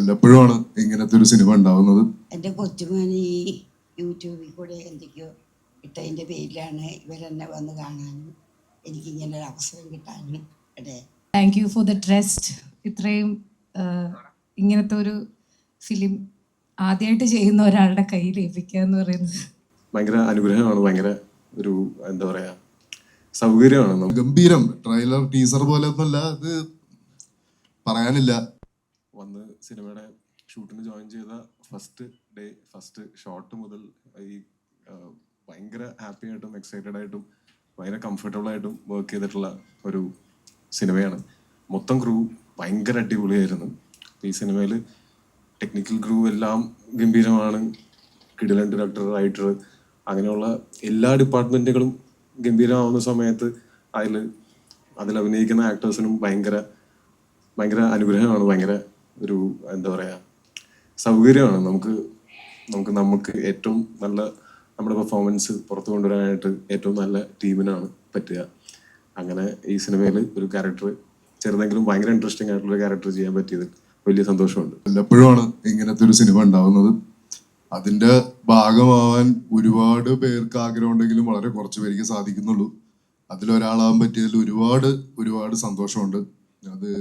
വല്ലപ്പോഴുമാണ് ഇങ്ങനത്തെ ഒരു സിനിമ ഉണ്ടാവുന്നത്. എൻ്റെ കൊച്ചുമോൻ ഈ യൂട്യൂബിൽ കൂടെ എന്തൊക്കെയോ ഇട്ടതിൻ്റെ പേരിലാണ് ഇവരെന്നെ വന്ന് കാണാനും എനിക്കിങ്ങനെ ഒരു അവസരം കിട്ടാനും ഇടേ. Thank you for the trust. ഇത്രയും ഇങ്ങനത്തെ ഒരു ഫിലിം ആദ്യമായിട്ട് ചെയ്യുന്ന ഒരാളുടെ കയ്യിൽ ഏൽപ്പിക്കുക എന്ന് പറയുന്നത് ഭയങ്കര അനുഗ്രഹമാണ്. ഭയങ്കര ഒരു എന്താ പറയാ സൗകര്യമാണ്. ഗംഭീരം. ട്രെയിലർ ടീസർ പോലെ ഒന്നുമല്ല, അത് പറയാനില്ല. വന്ന് സിനിമയുടെ ഷൂട്ടിന് ജോയിൻ ചെയ്ത ഫസ്റ്റ് ഡേ ഫസ്റ്റ് ഷോട്ട് മുതൽ ഈ ഭയങ്കര ഹാപ്പി ആയിട്ടും എക്സൈറ്റഡ് ആയിട്ടും ഭയങ്കര കംഫർട്ടബിൾ ആയിട്ടും വർക്ക് ചെയ്തിട്ടുള്ള ഒരു സിനിമയാണ്. മൊത്തം ക്രൂ ഭയങ്കര അടിപൊളിയായിരുന്നു. ഈ സിനിമയിൽ ടെക്നിക്കൽ ക്രൂ എല്ലാം ഗംഭീരമാണ്. കിടിലൻ ഡയറക്ടർ, റൈറ്റർ, അങ്ങനെയുള്ള എല്ലാ ഡിപ്പാർട്ട്മെന്റുകളും ഗംഭീരമാവുന്ന സമയത്ത് അതിൽ അഭിനയിക്കുന്ന ആക്ടേഴ്സിനും ഭയങ്കര അനുഗ്രഹമാണ്. ഭയങ്കര ഒരു എന്താ പറയുക സൗകര്യമാണ്. നമുക്ക് ഏറ്റവും നല്ല നമ്മുടെ പെർഫോമൻസ് പുറത്തു കൊണ്ടുവരാനായിട്ട് ഏറ്റവും നല്ല ടീമിനാണ് പറ്റുക. അങ്ങനെ ഈ സിനിമയിൽ ഒരു ക്യാരക്ടർ ചെറുതെങ്കിലും ഭയങ്കര ഇൻട്രസ്റ്റിംഗ് ആയിട്ടുള്ള ക്യാരക്ടർ ചെയ്യാൻ പറ്റിയതിൽ വലിയ സന്തോഷമുണ്ട്. വല്ലപ്പോഴുമാണ് ഇങ്ങനത്തെ ഒരു സിനിമ ഉണ്ടാവുന്നത്. അതിന്റെ ഭാഗമാവാൻ ഒരുപാട് പേർക്ക് ആഗ്രഹം ഉണ്ടെങ്കിലും വളരെ കുറച്ച് പേർക്ക് സാധിക്കുന്നുള്ളൂ. അതിലൊരാളാവാൻ പറ്റിയതിൽ ഒരുപാട് സന്തോഷമുണ്ട്. അത്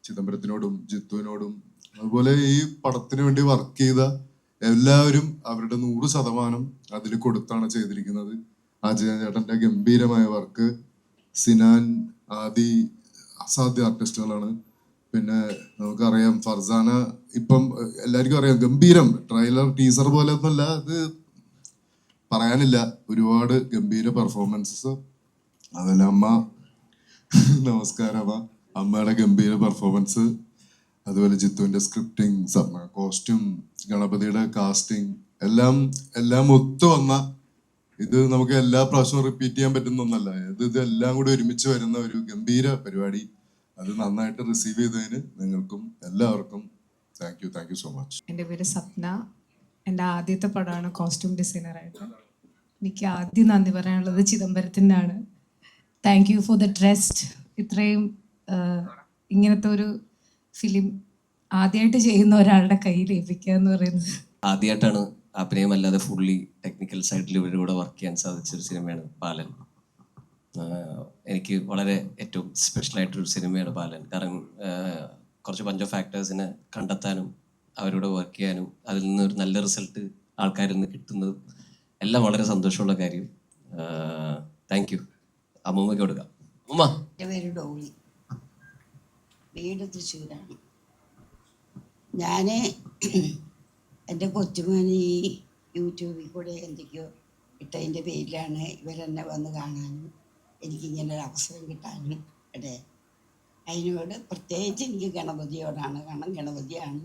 ചിദംബരത്തിനോടും ജിത്തുവിനോടും അതുപോലെ ഈ പടത്തിന് വേണ്ടി വർക്ക് ചെയ്ത എല്ലാവരും അവരുടെ 100% അതിൽ കൊടുത്താണ് ചെയ്തിരിക്കുന്നത്. അജയൻ ചേട്ടന്റെ ഗംഭീരമായ വർക്ക്, സിനാൻ, ആദി അസാധ്യ ആർട്ടിസ്റ്റുകളാണ്. പിന്നെ നമുക്കറിയാം ഫർസാന, ഇപ്പം എല്ലാവർക്കും അറിയാം, ഗംഭീരം. ട്രെയിലർ ടീസർ പോലെ ഒന്നുമല്ല, അത് പറയാനില്ല. ഒരുപാട് ഗംഭീര പെർഫോമൻസസ്. അതുപോലെ അമ്മ, നമസ്കാരം അമ്മയുടെ ഗംഭീര പെർഫോമൻസ്. അതുപോലെ ജിത്തുവിന്റെ സ്ക്രിപ്റ്റിംഗ്, കോസ്റ്റ്യൂം, ഗണപതിയുടെ കാസ്റ്റിംഗ് എല്ലാം ഒത്തു വന്ന, ഇത് നമുക്ക് എല്ലാ പ്രാവശ്യവും റിപ്പീറ്റ് ചെയ്യാൻ പറ്റുന്ന ഒന്നല്ല. ഇതെല്ലാം കൂടി ഒരുമിച്ച് വരുന്ന ഒരു ഗംഭീര പരിപാടി. അത് നന്നായിട്ട് റിസീവ് ചെയ്തതിന് നിങ്ങൾക്കും എല്ലാവർക്കും താങ്ക് യു സോ മച്ച്. എൻ്റെ പേര് സപ്ന. എൻ്റെ ആദ്യത്തെ പടമാണ് കോസ്റ്റ്യൂം ഡിസൈനറായിട്ട്. എനിക്ക് ആദ്യം നന്ദി പറയാനുള്ളത് ചിദംബരത്തിൻ്റെ ആണ്. Thank you for the trust. ഇത്രയും ഇങ്ങനത്തെ ഒരു ഫിലിം ആദ്യമായിട്ട് ചെയ്യുന്ന ഒരാളുടെ കയ്യിൽ ഏൽപ്പിക്കുക എന്ന് പറയുന്നത്. ആദ്യമായിട്ടാണ് അഭിനയമല്ലാതെ ഫുള്ളി ടെക്നിക്കൽ സൈഡിൽ ഇവരുടെ കൂടെ വർക്ക് ചെയ്യാൻ സാധിച്ചൊരു സിനിമയാണ് ബാലൻ. എനിക്ക് വളരെ ഏറ്റവും സ്പെഷ്യലായിട്ടൊരു സിനിമയാണ് ബാലൻ. കാരണം കുറച്ച് ബഞ്ച് ഓഫ് ആക്ടേഴ്സിനെ കണ്ടെത്താനും അവരോട് വർക്ക് ചെയ്യാനും അതിൽ നിന്ന് ഒരു നല്ല റിസൾട്ട് ആൾക്കാരിൽ നിന്ന് കിട്ടുന്നതും എല്ലാം വളരെ സന്തോഷമുള്ള കാര്യം. Thank you. അമ്മൂമ്മയ്ക്ക് കൊടുക്കാം. ഉമ്മ. എൻ്റെ പേര് ഡോളി, വീട് തൃശ്ശൂരാണ്. ഞാൻ എൻ്റെ കൊച്ചുമോൻ ഈ യൂട്യൂബിൽ കൂടെ എന്തൊക്കെയോ ഇട്ടതിൻ്റെ പേരിലാണ് ഇവരെന്നെ വന്ന് കാണാനും എനിക്കിങ്ങനെ ഒരു അവസരം കിട്ടാനും ഇടേ. അതിനോട് പ്രത്യേകിച്ച് എനിക്ക് ഗണപതിയോടാണ്. കാരണം ഗണപതിയാണ്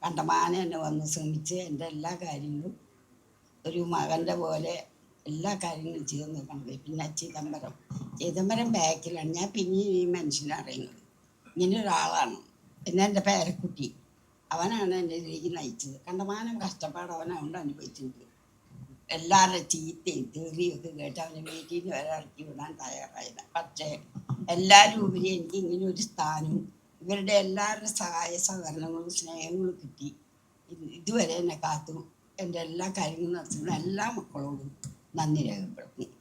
കണ്ടമാനം എന്നെ വന്ന് ശ്രമിച്ച് എൻ്റെ എല്ലാ കാര്യങ്ങളും ഒരു മകൻ്റെ പോലെ എല്ലാ കാര്യങ്ങളും ചെയ്ത് ഗണപതി. പിന്നെ ചിദംബരം ബാക്കിലാണ്. ഞാൻ പിന്നെ ഈ മനുഷ്യനെ അറിയുന്നത് ഇങ്ങനെ ഒരാളാണ്. പിന്നെ എൻ്റെ പേരക്കുട്ടി, അവനാണ് എൻ്റെ ഇതിലേക്ക് നയിച്ചത്. കണ്ടമാനം കഷ്ടപ്പാട് അവനതുകൊണ്ട് അനുഭവിച്ചിട്ടുണ്ട്. എല്ലാവരുടെ ചീത്തയും തെറിയൊക്കെ കേട്ട് അവനെ വീട്ടിൽ നിന്ന് വരെ ഇറക്കി വിടാൻ തയ്യാറായില്ല. പക്ഷേ എല്ലാവരും ഉപരി എനിക്ക് ഇങ്ങനെ ഒരു സ്ഥാനവും ഇവരുടെ എല്ലാവരുടെ സഹായ സഹകരണങ്ങളും സ്നേഹങ്ങളും കിട്ടി. ഇതുവരെ എന്നെ കാത്തു എൻ്റെ എല്ലാ കാര്യങ്ങളും നടത്തുന്ന എല്ലാ മക്കളോടും നന്ദി രേഖപ്പെടുത്തുന്നു.